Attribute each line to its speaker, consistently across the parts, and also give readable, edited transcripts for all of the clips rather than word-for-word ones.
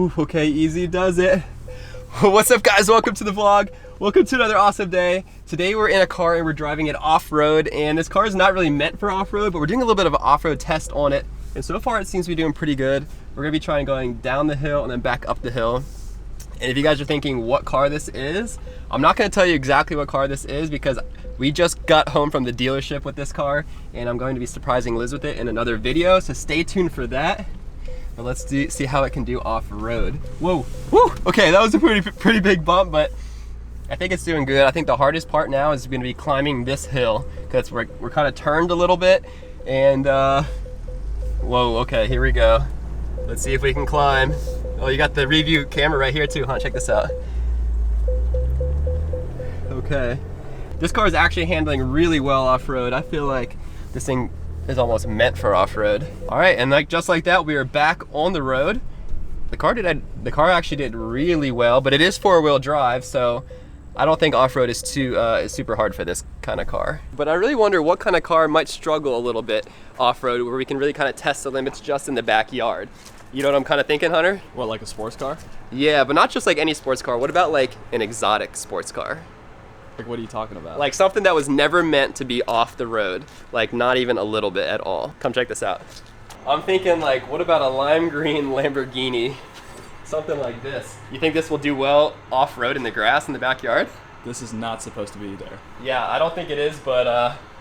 Speaker 1: Ooh, okay, easy does it. What's up, guys? Welcome to the vlog. Welcome to another awesome day. Today we're in a car and we're driving it off-road, and this car is not really meant for off-road, but we're doing a little bit of an off-road test on it. And so far it seems to be doing pretty good. We're gonna be trying going down the hill and then back up the hill. And if you guys are thinking what car this is, I'm not gonna tell you exactly what car this is because we just got home from the dealership with this car, and I'm going to be surprising Liz with it in another video, so stay tuned for that. But let's see how it can do off-road. Whoa, woo! Okay, that was a pretty big bump, but I think it's doing good. I think the hardest part now is gonna be climbing this hill because we're kind of turned a little bit, and whoa, okay, here we go. Let's see if we can climb. Oh, you got the review camera right here too, huh? Check this out. Okay. This car is actually handling really well off-road. I feel like this thing is almost meant for off-road. All right, and just like that, we are back on the road. The car actually did really well, but it is four-wheel drive, so I don't think off-road is super hard for this kind of car. But I really wonder what kind of car might struggle a little bit off-road, where we can really kind of test the limits just in the backyard. You know what I'm kind of thinking, Hunter?
Speaker 2: What, like a sports car?
Speaker 1: Yeah, but not just like any sports car. What about like an exotic sports car?
Speaker 2: Like, what are you talking about?
Speaker 1: Like something that was never meant to be off the road. Like not even a little bit at all. Come check this out. I'm thinking like, what about a lime green Lamborghini? Something like this. You think this will do well off-road in the grass in the backyard?
Speaker 2: This is not supposed to be there.
Speaker 1: Yeah, I don't think it is, but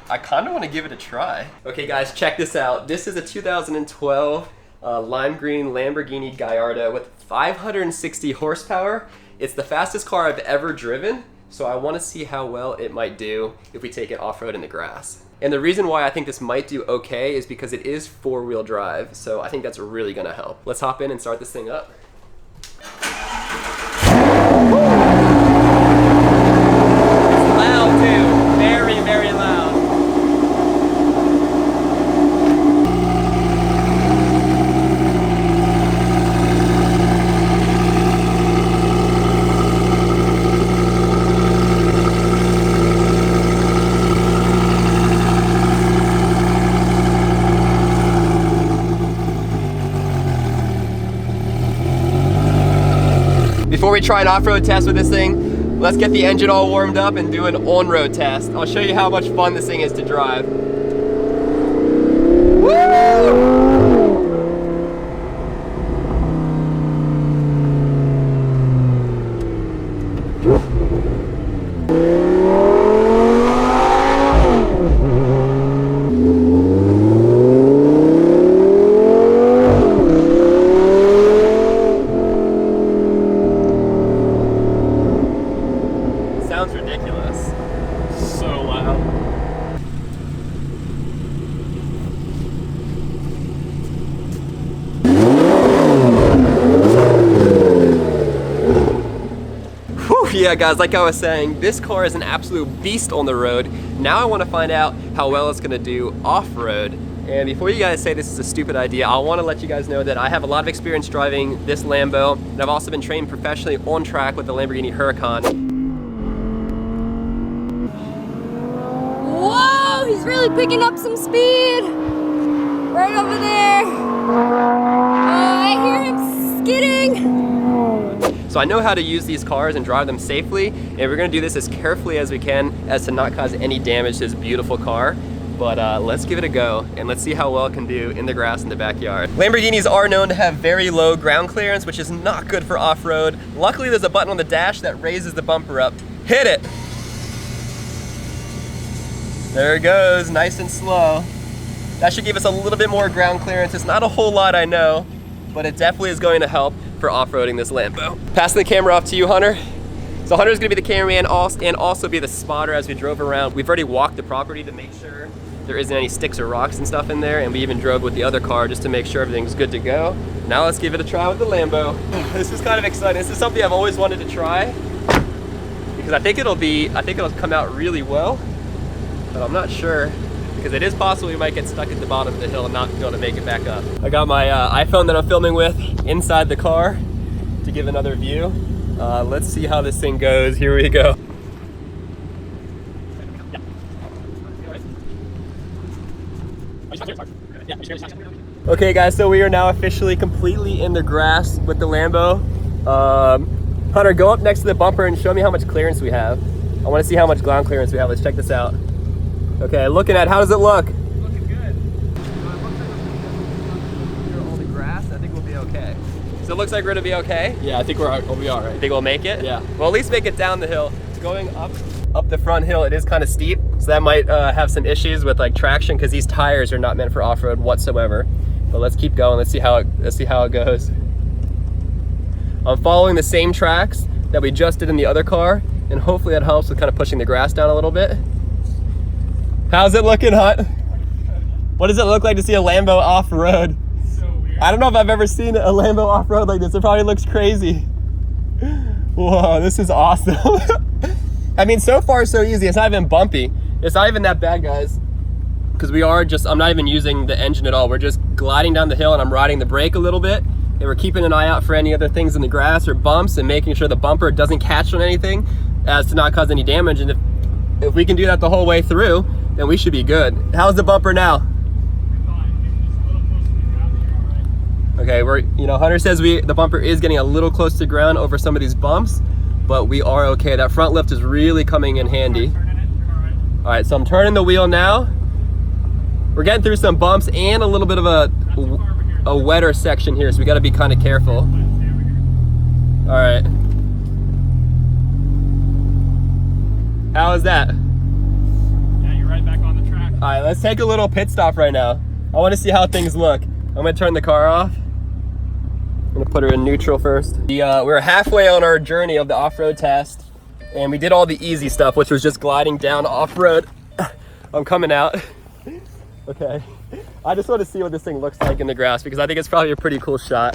Speaker 1: I kind of want to give it a try. Okay guys, check this out. This is a 2012 lime green Lamborghini Gallardo with 560 horsepower. It's the fastest car I've ever driven, so I want to see how well it might do if we take it off-road in the grass. And the reason why I think this might do okay is because it is four-wheel drive, so I think that's really going to help. Let's hop in and start this thing up. It's loud too, very, very loud. Before we try an off-road test with this thing, let's get the engine all warmed up and do an on-road test. I'll show you how much fun this thing is to drive. Woo! Sounds ridiculous. So loud. Whew, yeah guys, like I was saying, this car is an absolute beast on the road. Now I want to find out how well it's going to do off-road. And before you guys say this is a stupid idea, I want to let you guys know that I have a lot of experience driving this Lambo, and I've also been trained professionally on track with the Lamborghini Huracan.
Speaker 3: Whoa, he's really picking up some speed. Right over there. I hear him skidding.
Speaker 1: So I know how to use these cars and drive them safely, and we're gonna do this as carefully as we can as to not cause any damage to this beautiful car. But let's give it a go, and let's see how well it can do in the grass in the backyard. Lamborghinis are known to have very low ground clearance, which is not good for off-road. Luckily, there's a button on the dash that raises the bumper up. Hit it! There it goes, nice and slow. That should give us a little bit more ground clearance. It's not a whole lot, I know, but it definitely is going to help for off-roading this Lambo. Passing the camera off to you, Hunter. So Hunter's gonna be the cameraman and also be the spotter as we drove around. We've already walked the property to make sure there isn't any sticks or rocks and stuff in there, and we even drove with the other car just to make sure everything's good to go. Now let's give it a try with the Lambo. This is kind of exciting. This is something I've always wanted to try because I think it'll come out really well, but I'm not sure because it is possible we might get stuck at the bottom of the hill and not be able to make it back up. I got my iPhone that I'm filming with inside the car to give another view. Let's see how this thing goes. Here we go. Okay guys, so we are now officially completely in the grass with the Lambo. Hunter, go up next to the bumper and show me how much clearance we have. I want to see how much ground clearance we have. Let's check this out. Okay, looking at, how does it look?
Speaker 4: Looking good.
Speaker 1: All the grass, I think we'll be okay. So it looks like we're gonna be okay?
Speaker 2: Yeah, I think we'll be all right.
Speaker 1: Think we'll make it?
Speaker 2: Yeah.
Speaker 1: Well, at least make it down the hill. Going up the front hill, it is kind of steep, so that might have some issues with like traction because these tires are not meant for off-road whatsoever. But let's keep going. Let's see how it goes. I'm following the same tracks that we just did in the other car, and hopefully that helps with kind of pushing the grass down a little bit. How's it looking, Hunt? What does it look like to see a Lambo off-road?
Speaker 4: So weird.
Speaker 1: I don't know if I've ever seen a Lambo off-road like this. It probably looks crazy. Whoa, this is awesome. I mean, so far so easy. It's not even bumpy. It's not even that bad, guys. Because I'm not even using the engine at all. We're just gliding down the hill and I'm riding the brake a little bit. And we're keeping an eye out for any other things in the grass or bumps and making sure the bumper doesn't catch on anything as to not cause any damage. And if we can do that the whole way through, then we should be good. How's the bumper now? Okay, Hunter says the bumper is getting a little close to ground over some of these bumps, but we are okay. That front lift is really coming in handy. All right, so I'm turning the wheel now. We're getting through some bumps and a little bit of a wetter section here, so we got to be kind of careful. All right. How is that?
Speaker 4: Yeah, you're right back on the track.
Speaker 1: All right, let's take a little pit stop right now. I want to see how things look. I'm gonna turn the car off. I'm gonna put her in neutral first. We're halfway on our journey of the off-road test, and we did all the easy stuff, which was just gliding down off-road. I'm coming out. Okay, I just want to see what this thing looks like in the grass because I think it's probably a pretty cool shot.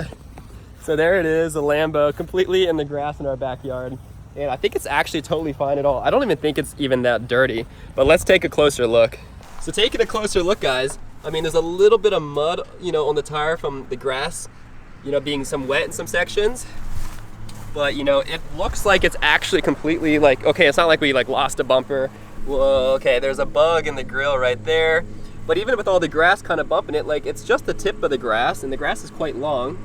Speaker 1: So there it is, a Lambo completely in the grass in our backyard. And I think it's actually totally fine at all. I don't even think it's even that dirty, but let's take a closer look. So taking a closer look, guys, I mean, there's a little bit of mud, on the tire from the grass, being some wet in some sections. But, it looks like it's actually completely okay, it's not like we lost a bumper. Whoa, okay, there's a bug in the grill right there. But even with all the grass kind of bumping it, it's just the tip of the grass, and the grass is quite long.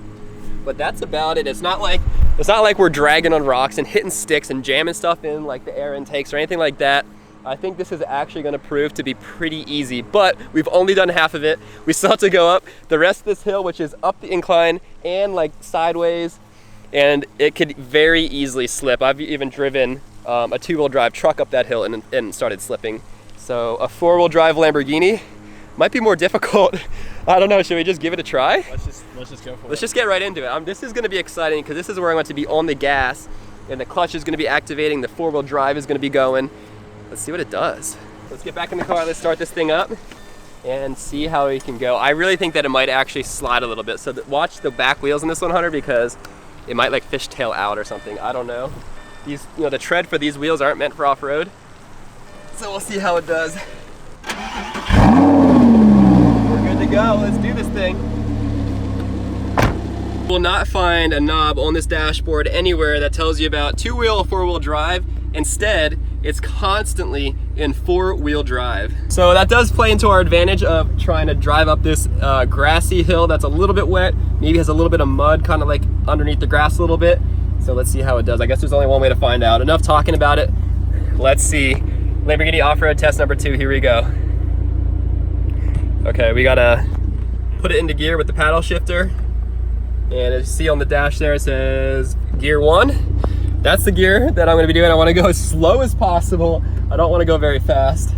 Speaker 1: But that's about it. It's not like we're dragging on rocks and hitting sticks and jamming stuff in like the air intakes or anything like that. I think this is actually going to prove to be pretty easy, but we've only done half of it. We still have to go up the rest of this hill, which is up the incline and sideways, and it could very easily slip. I've even driven a two-wheel drive truck up that hill and started slipping. So a four-wheel drive Lamborghini might be more difficult. I don't know, should we just give it a try?
Speaker 2: Let's just go for it.
Speaker 1: Let's just get right into it. This is gonna be exciting because this is where I want to be on the gas and the clutch is gonna be activating, the four-wheel drive is gonna be going. Let's see what it does. Let's get back in the car, let's start this thing up and see how we can go. I really think that it might actually slide a little bit. So watch the back wheels in this one, Hunter, because it might fishtail out or something, I don't know. These, the tread for these wheels aren't meant for off-road. So we'll see how it does. Good to go, let's do this thing. You will not find a knob on this dashboard anywhere that tells you about two-wheel or four-wheel drive. Instead, it's constantly in four-wheel drive. So that does play into our advantage of trying to drive up this grassy hill that's a little bit wet, maybe has a little bit of mud kind of underneath the grass a little bit. So let's see how it does. I guess there's only one way to find out. Enough talking about it. Let's see. Lamborghini off-road test number 2, here we go. Okay, we gotta put it into gear with the paddle shifter. And as you see on the dash there, it says gear 1. That's the gear that I'm gonna be doing. I wanna go as slow as possible. I don't wanna go very fast.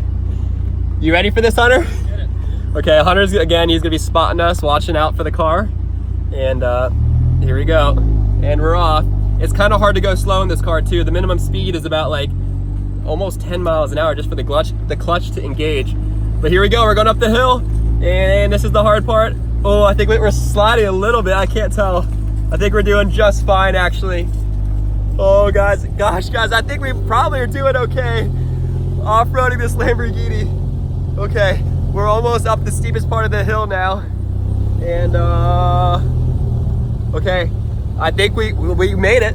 Speaker 1: You ready for this, Hunter?
Speaker 4: Get it.
Speaker 1: Okay, Hunter's, again, he's gonna be spotting us, watching out for the car. And here we go. And we're off. It's kind of hard to go slow in this car too. The minimum speed is about almost 10 miles an hour just for the clutch to engage. But here we go, we're going up the hill, and this is the hard part. Oh, I think we're sliding a little bit, I can't tell. I think we're doing just fine, actually. Oh, gosh, guys, I think we probably are doing okay off-roading this Lamborghini. Okay, we're almost up the steepest part of the hill now. And, okay, I think we made it.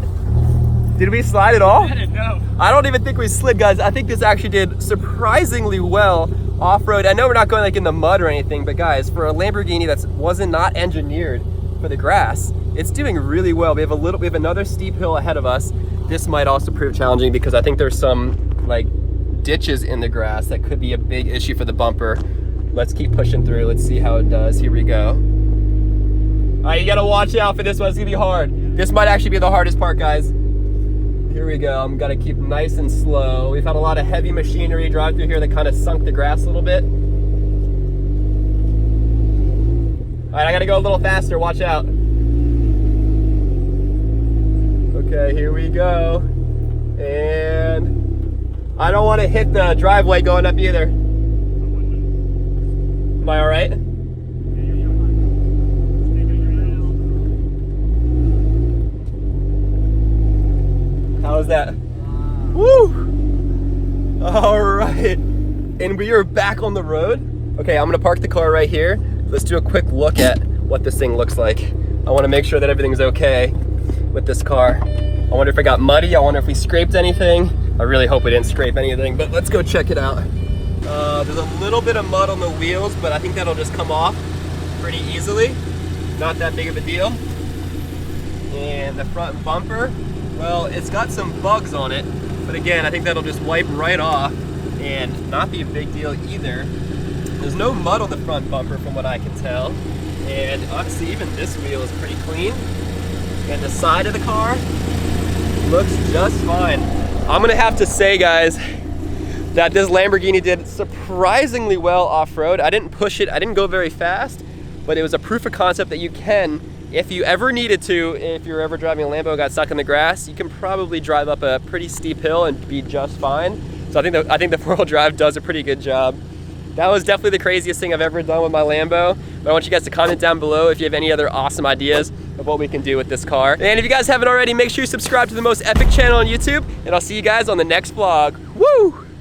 Speaker 1: Did we slide at all?
Speaker 4: No.
Speaker 1: I don't even think we slid, guys. I think this actually did surprisingly well off-road. I know we're not going like in the mud or anything, but guys, for a Lamborghini that wasn't not engineered for the grass, it's doing really well. We have another steep hill ahead of us. This might also prove challenging because I think there's some like ditches in the grass that could be a big issue for the bumper. Let's keep pushing through. Let's see how it does. Here we go. All right, you gotta watch out for this one. It's gonna be hard. This might actually be the hardest part, guys. Here we go. I'm gonna keep nice and slow. We've had a lot of heavy machinery drive through here that kind of sunk the grass a little bit. All right, I gotta go a little faster. Watch out. Okay, here we go. And I don't want to hit the driveway going up either. Am I all right? How's that? Woo! All right. And we are back on the road. Okay, I'm gonna park the car right here. Let's do a quick look at what this thing looks like. I wanna make sure that everything's okay with this car. I wonder if it got muddy. I wonder if we scraped anything. I really hope we didn't scrape anything, but let's go check it out. There's a little bit of mud on the wheels, but I think that'll just come off pretty easily. Not that big of a deal. And the front bumper, well, it's got some bugs on it, but again, I think that'll just wipe right off and not be a big deal either. There's no mud on the front bumper from what I can tell. And honestly, even this wheel is pretty clean. And the side of the car looks just fine. I'm gonna have to say, guys, that this Lamborghini did surprisingly well off-road. I didn't push it, I didn't go very fast, but it was a proof of concept that you can, if you ever needed to, if you're ever driving a Lambo, got stuck in the grass, you can probably drive up a pretty steep hill and be just fine. So I think the four-wheel drive does a pretty good job. That was definitely the craziest thing I've ever done with my Lambo. But I want you guys to comment down below if you have any other awesome ideas of what we can do with this car. And if you guys haven't already, make sure you subscribe to the most epic channel on YouTube, and I'll see you guys on the next vlog. Woo!